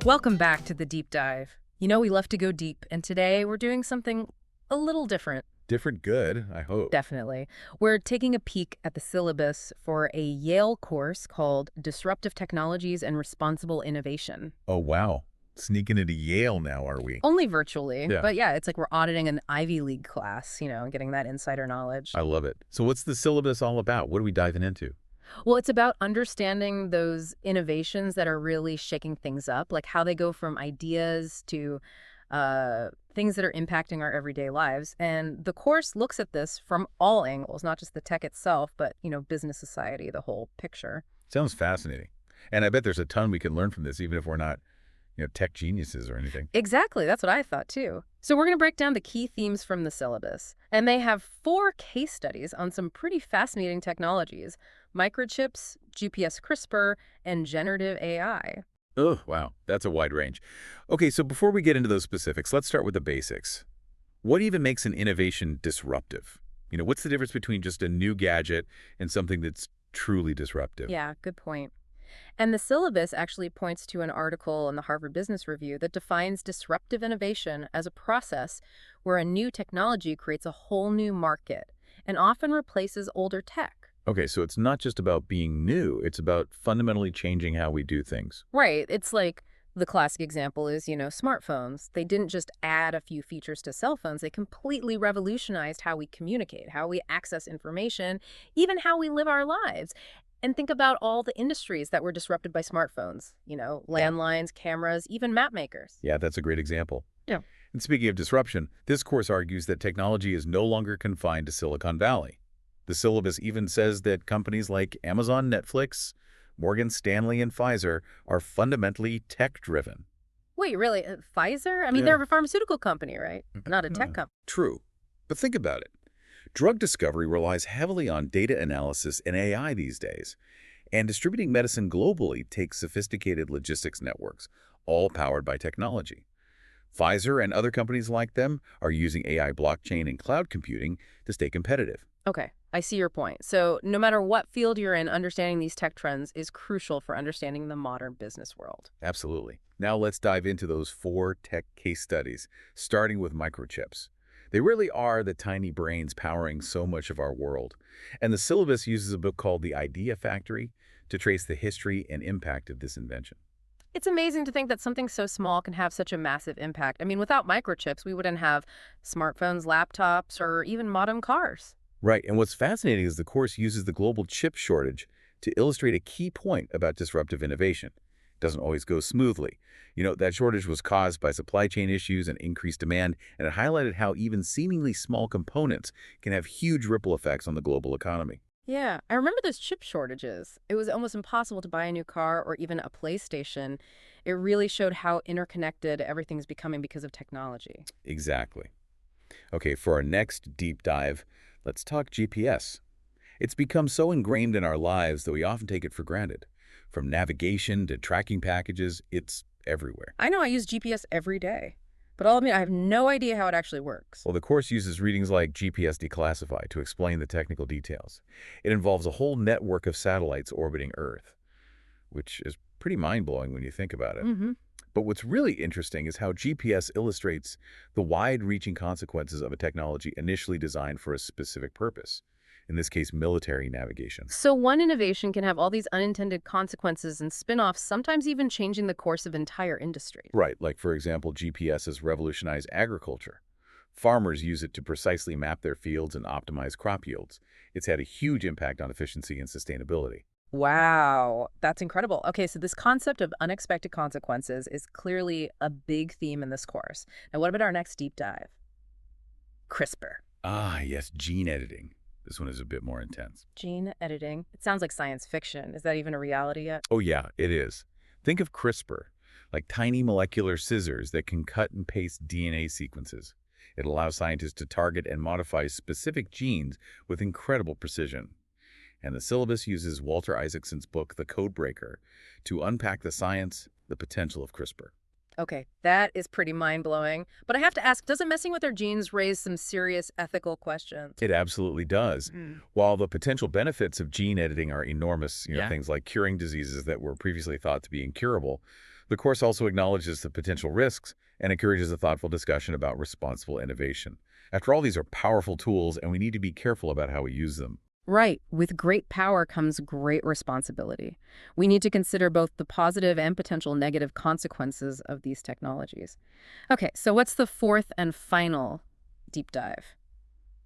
Welcome back to the deep dive. You know, we love to go deep, and today we're doing something a little different. Different good, I hope. Definitely. We're taking a peek at the syllabus for a Yale course called Disruptive Technologies and Responsible Innovation. Oh, wow. Sneaking into Yale now, are we? Only virtually, Yeah. but yeah, it's like we're auditing an Ivy League class, and getting that insider knowledge. I love it. So what's the syllabus all about? What are we diving into? Well, it's about understanding those innovations that are really shaking things up, like how they go from ideas to things that are impacting our everyday lives. And the course looks at this from all angles, not just the tech itself, but, business, society, the whole picture. Sounds fascinating. And I bet there's a ton we can learn from this, even if we're not, tech geniuses or anything. Exactly. That's what I thought, too. So we're going to break down the key themes from the syllabus. And they have 4 case studies on some pretty fascinating technologies: microchips, GPS CRISPR, and generative AI. Oh, wow. That's a wide range. Okay, so before we get into those specifics, let's start with the basics. What even makes an innovation disruptive? What's the difference between just a new gadget and something that's truly disruptive? Yeah, good point. And the syllabus actually points to an article in the Harvard Business Review that defines disruptive innovation as a process where a new technology creates a whole new market and often replaces older tech. Okay, so it's not just about being new, it's about fundamentally changing how we do things. Right. It's like the classic example is, smartphones. They didn't just add a few features to cell phones. They completely revolutionized how we communicate, how we access information, even how we live our lives. And think about all the industries that were disrupted by smartphones, landlines, cameras, even map makers. Yeah, that's a great example. Yeah. And speaking of disruption, this course argues that technology is no longer confined to Silicon Valley. The syllabus even says that companies like Amazon, Netflix, Morgan Stanley, and Pfizer are fundamentally tech-driven. Wait, really? Pfizer? I mean, Yeah. they're a pharmaceutical company, right? Not a tech company. True. But think about it. Drug discovery relies heavily on data analysis and AI these days. And distributing medicine globally takes sophisticated logistics networks, all powered by technology. Pfizer and other companies like them are using AI, blockchain, and cloud computing to stay competitive. Okay, I see your point. So no matter what field you're in, understanding these tech trends is crucial for understanding the modern business world. Absolutely. Now let's dive into those 4 tech case studies, starting with microchips. They really are the tiny brains powering so much of our world. And the syllabus uses a book called The Idea Factory to trace the history and impact of this invention. It's amazing to think that something so small can have such a massive impact. I mean, without microchips, we wouldn't have smartphones, laptops, or even modern cars. Right, and what's fascinating is the course uses the global chip shortage to illustrate a key point about disruptive innovation. It doesn't always go smoothly. That shortage was caused by supply chain issues and increased demand, and it highlighted how even seemingly small components can have huge ripple effects on the global economy. Yeah, I remember those chip shortages. It was almost impossible to buy a new car or even a PlayStation. It really showed how interconnected everything's becoming because of technology. Exactly. Okay, for our next deep dive, let's talk GPS. It's become so ingrained in our lives that we often take it for granted. From navigation to tracking packages, it's everywhere. I know I use GPS every day, but I'll admit I have no idea how it actually works. Well, the course uses readings like GPS Declassified to explain the technical details. It involves a whole network of satellites orbiting Earth, which is pretty mind-blowing when you think about it. Mm-hmm. But what's really interesting is how GPS illustrates the wide-reaching consequences of a technology initially designed for a specific purpose, in this case, military navigation. So one innovation can have all these unintended consequences and spin-offs, sometimes even changing the course of entire industries. Right, like, for example, GPS has revolutionized agriculture. Farmers use it to precisely map their fields and optimize crop yields. It's had a huge impact on efficiency and sustainability. Wow, that's incredible. Okay, so this concept of unexpected consequences is clearly a big theme in this course. Now, what about our next deep dive? CRISPR. Ah, yes, gene editing. This one is a bit more intense. Gene editing. It sounds like science fiction. Is that even a reality yet? Oh yeah, it is. Think of CRISPR, like tiny molecular scissors that can cut and paste DNA sequences. It allows scientists to target and modify specific genes with incredible precision. And the syllabus uses Walter Isaacson's book, The Codebreaker, to unpack the science, the potential of CRISPR. Okay, that is pretty mind-blowing. But I have to ask, doesn't messing with our genes raise some serious ethical questions? It absolutely does. While the potential benefits of gene editing are enormous, Yeah. things like curing diseases that were previously thought to be incurable, The course also acknowledges the potential risks and encourages a thoughtful discussion about responsible innovation. After all, these are powerful tools, and we need to be careful about how we use them. Right. With great power comes great responsibility. We need to consider both the positive and potential negative consequences of these technologies. Okay, so what's the fourth and final deep dive?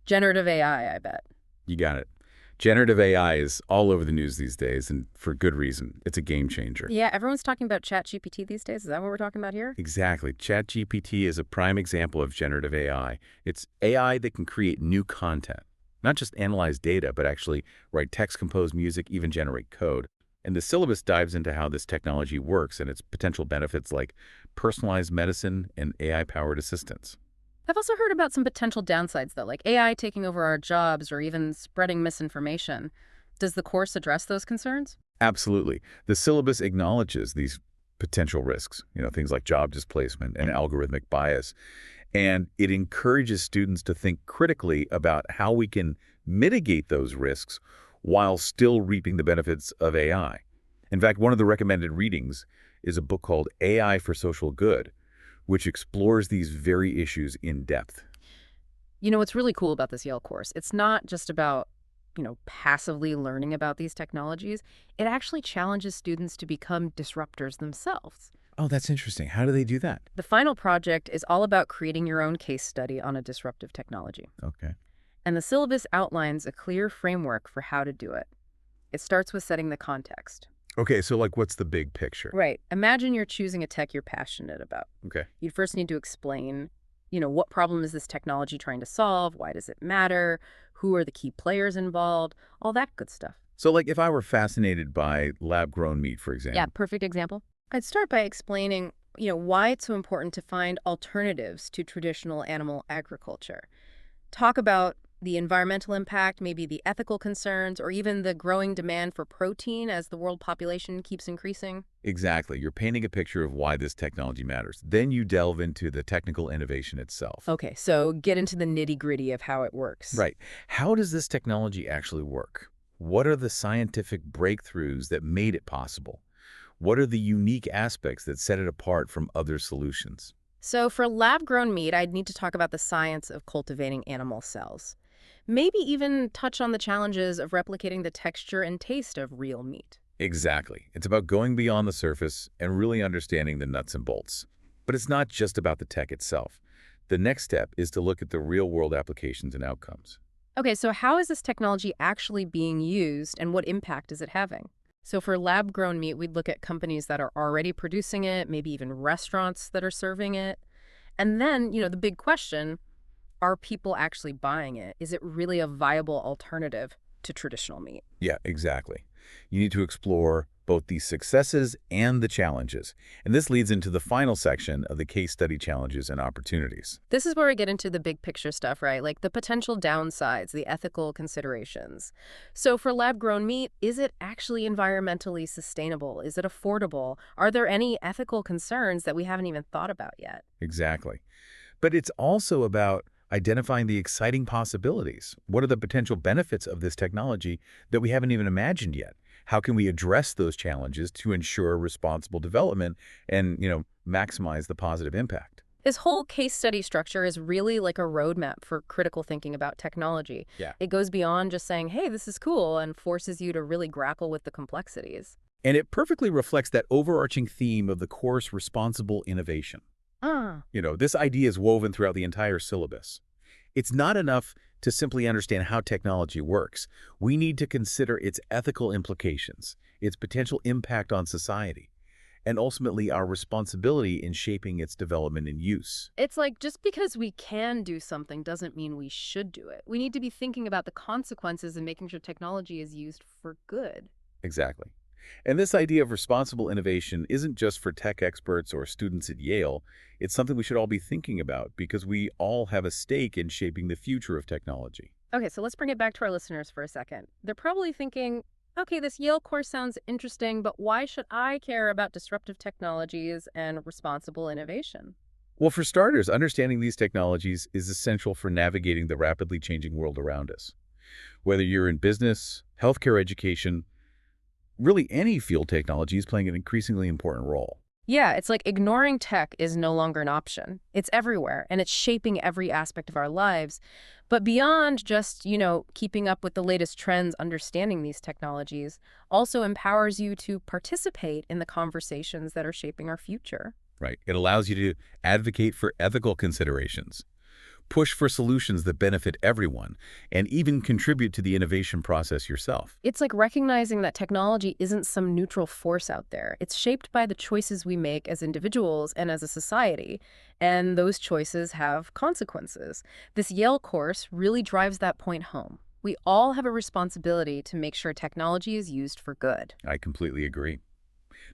Generative AI, I bet. You got it. Generative AI is all over the news these days, and for good reason. It's a game changer. Yeah, everyone's talking about ChatGPT these days. Is that what we're talking about here? Exactly. ChatGPT is a prime example of generative AI. It's AI that can create new content, not just analyze data, but actually write text, compose music, even generate code. And the syllabus dives into how this technology works and its potential benefits like personalized medicine and AI-powered assistance. I've also heard about some potential downsides, though, like AI taking over our jobs or even spreading misinformation. Does the course address those concerns? Absolutely. The syllabus acknowledges these potential risks, things like job displacement and algorithmic bias. And it encourages students to think critically about how we can mitigate those risks while still reaping the benefits of AI. In fact, one of the recommended readings is a book called AI for Social Good, which explores these very issues in depth. You know, what's really cool about this Yale course, it's not just about, passively learning about these technologies. It actually challenges students to become disruptors themselves. Oh, that's interesting. How do they do that? The final project is all about creating your own case study on a disruptive technology. Okay. And the syllabus outlines a clear framework for how to do it. It starts with setting the context. Okay, so what's the big picture? Right. Imagine you're choosing a tech you're passionate about. Okay. You'd first need to explain, what problem is this technology trying to solve? Why does it matter? Who are the key players involved? All that good stuff. So if I were fascinated by lab-grown meat, for example. Yeah, perfect example. I'd start by explaining, why it's so important to find alternatives to traditional animal agriculture. Talk about the environmental impact, maybe the ethical concerns, or even the growing demand for protein as the world population keeps increasing. Exactly. You're painting a picture of why this technology matters. Then you delve into the technical innovation itself. Okay, so get into the nitty-gritty of how it works. Right. How does this technology actually work? What are the scientific breakthroughs that made it possible? What are the unique aspects that set it apart from other solutions? So for lab-grown meat, I'd need to talk about the science of cultivating animal cells. Maybe even touch on the challenges of replicating the texture and taste of real meat. Exactly. It's about going beyond the surface and really understanding the nuts and bolts. But it's not just about the tech itself. The next step is to look at the real-world applications and outcomes. Okay, so how is this technology actually being used and what impact is it having? So for lab-grown meat, we'd look at companies that are already producing it, maybe even restaurants that are serving it. And then, the big question, are people actually buying it? Is it really a viable alternative to traditional meat? Yeah, exactly. You need to explore both the successes and the challenges. And this leads into the final section of the case study challenges and opportunities. This is where we get into the big picture stuff, right? Like the potential downsides, the ethical considerations. So for lab-grown meat, is it actually environmentally sustainable? Is it affordable? Are there any ethical concerns that we haven't even thought about yet? Exactly. But it's also about identifying the exciting possibilities. What are the potential benefits of this technology that we haven't even imagined yet? How can we address those challenges to ensure responsible development and, maximize the positive impact? This whole case study structure is really like a roadmap for critical thinking about technology. Yeah. It goes beyond just saying, hey, this is cool, and forces you to really grapple with the complexities. And it perfectly reflects that overarching theme of the course responsible innovation. Ah. This idea is woven throughout the entire syllabus. It's not enough to simply understand how technology works. We need to consider its ethical implications, its potential impact on society, and ultimately our responsibility in shaping its development and use. It's like just because we can do something doesn't mean we should do it. We need to be thinking about the consequences and making sure technology is used for good. Exactly. And this idea of responsible innovation isn't just for tech experts or students at Yale. It's something we should all be thinking about because we all have a stake in shaping the future of technology. Okay, so let's bring it back to our listeners for a second. They're probably thinking, okay, this Yale course sounds interesting, but why should I care about disruptive technologies and responsible innovation? Well, for starters, understanding these technologies is essential for navigating the rapidly changing world around us. Whether you're in business, healthcare, education, really any field, technology is playing an increasingly important role. Yeah, it's like ignoring tech is no longer an option. It's everywhere, and it's shaping every aspect of our lives. But beyond just, keeping up with the latest trends, understanding these technologies also empowers you to participate in the conversations that are shaping our future. Right. It allows you to advocate for ethical considerations, push for solutions that benefit everyone, and even contribute to the innovation process yourself. It's like recognizing that technology isn't some neutral force out there. It's shaped by the choices we make as individuals and as a society, and those choices have consequences. This Yale course really drives that point home. We all have a responsibility to make sure technology is used for good. I completely agree.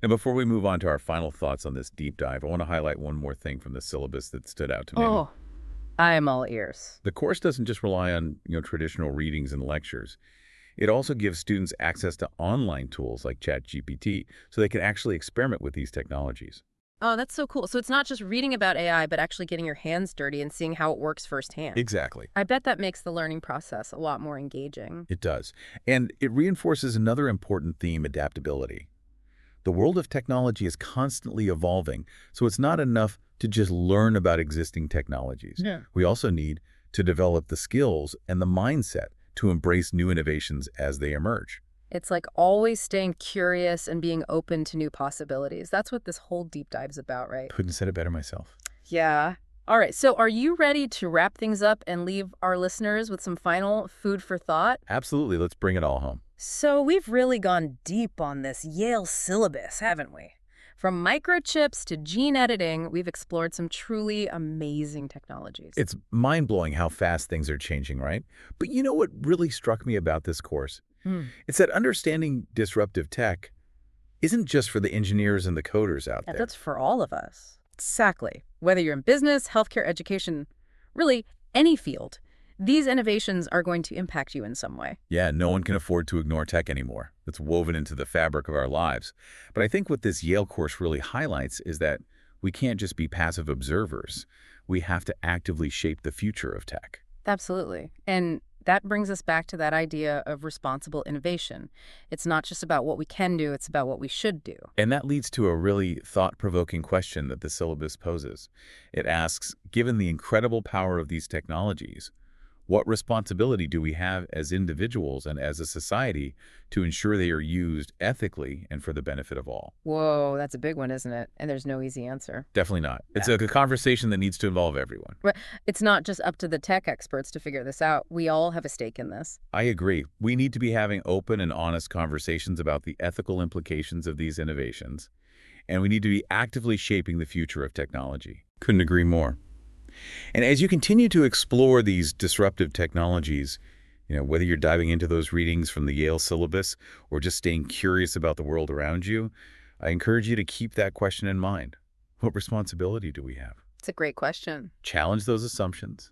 Now, before we move on to our final thoughts on this deep dive, I want to highlight one more thing from the syllabus that stood out to me. Oh, I am all ears. The course doesn't just rely on, traditional readings and lectures. It also gives students access to online tools like ChatGPT so they can actually experiment with these technologies. Oh, that's so cool. So it's not just reading about AI, but actually getting your hands dirty and seeing how it works firsthand. Exactly. I bet that makes the learning process a lot more engaging. It does. And it reinforces another important theme, adaptability. The world of technology is constantly evolving, so it's not enough to just learn about existing technologies. Yeah. We also need to develop the skills and the mindset to embrace new innovations as they emerge. It's like always staying curious and being open to new possibilities. That's what this whole deep dive's about, right? Couldn't have said it better myself. Yeah. All right. So are you ready to wrap things up and leave our listeners with some final food for thought? Absolutely. Let's bring it all home. So we've really gone deep on this Yale syllabus, haven't we? From microchips to gene editing, we've explored some truly amazing technologies. It's mind-blowing how fast things are changing, right? But you know what really struck me about this course? Hmm. It's that understanding disruptive tech isn't just for the engineers and the coders out Yeah, there. that's for all of us. Exactly. Whether you're in business, healthcare, education, really any field, these innovations are going to impact you in some way. Yeah, no one can afford to ignore tech anymore. It's woven into the fabric of our lives. But I think what this Yale course really highlights is that we can't just be passive observers. We have to actively shape the future of tech. Absolutely. And that brings us back to that idea of responsible innovation. It's not just about what we can do, it's about what we should do. And that leads to a really thought-provoking question that the syllabus poses. It asks, given the incredible power of these technologies, what responsibility do we have as individuals and as a society to ensure they are used ethically and for the benefit of all? Whoa, that's a big one, isn't it? And there's no easy answer. Definitely not. It's Yeah. a conversation that needs to involve everyone. But it's not just up to the tech experts to figure this out. We all have a stake in this. I agree. We need to be having open and honest conversations about the ethical implications of these innovations, and we need to be actively shaping the future of technology. Couldn't agree more. And as you continue to explore these disruptive technologies, whether you're diving into those readings from the Yale syllabus or just staying curious about the world around you, I encourage you to keep that question in mind. What responsibility do we have? It's a great question. Challenge those assumptions,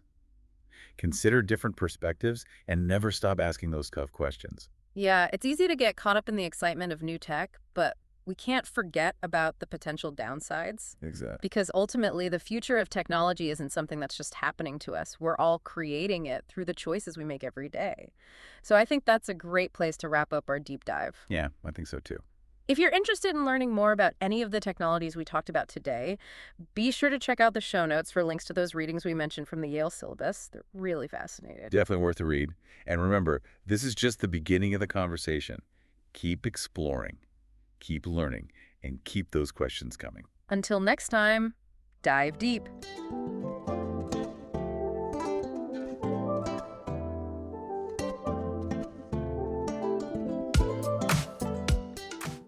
consider different perspectives, and never stop asking those tough questions. Yeah, it's easy to get caught up in the excitement of new tech, but we can't forget about the potential downsides. Exactly. Because ultimately, the future of technology isn't something that's just happening to us. We're all creating it through the choices we make every day. So I think that's a great place to wrap up our deep dive. Yeah, I think so too. If you're interested in learning more about any of the technologies we talked about today, be sure to check out the show notes for links to those readings we mentioned from the Yale syllabus. They're really fascinating. Definitely worth a read. And remember, this is just the beginning of the conversation. Keep exploring, keep learning, and keep those questions coming. Until next time, dive deep.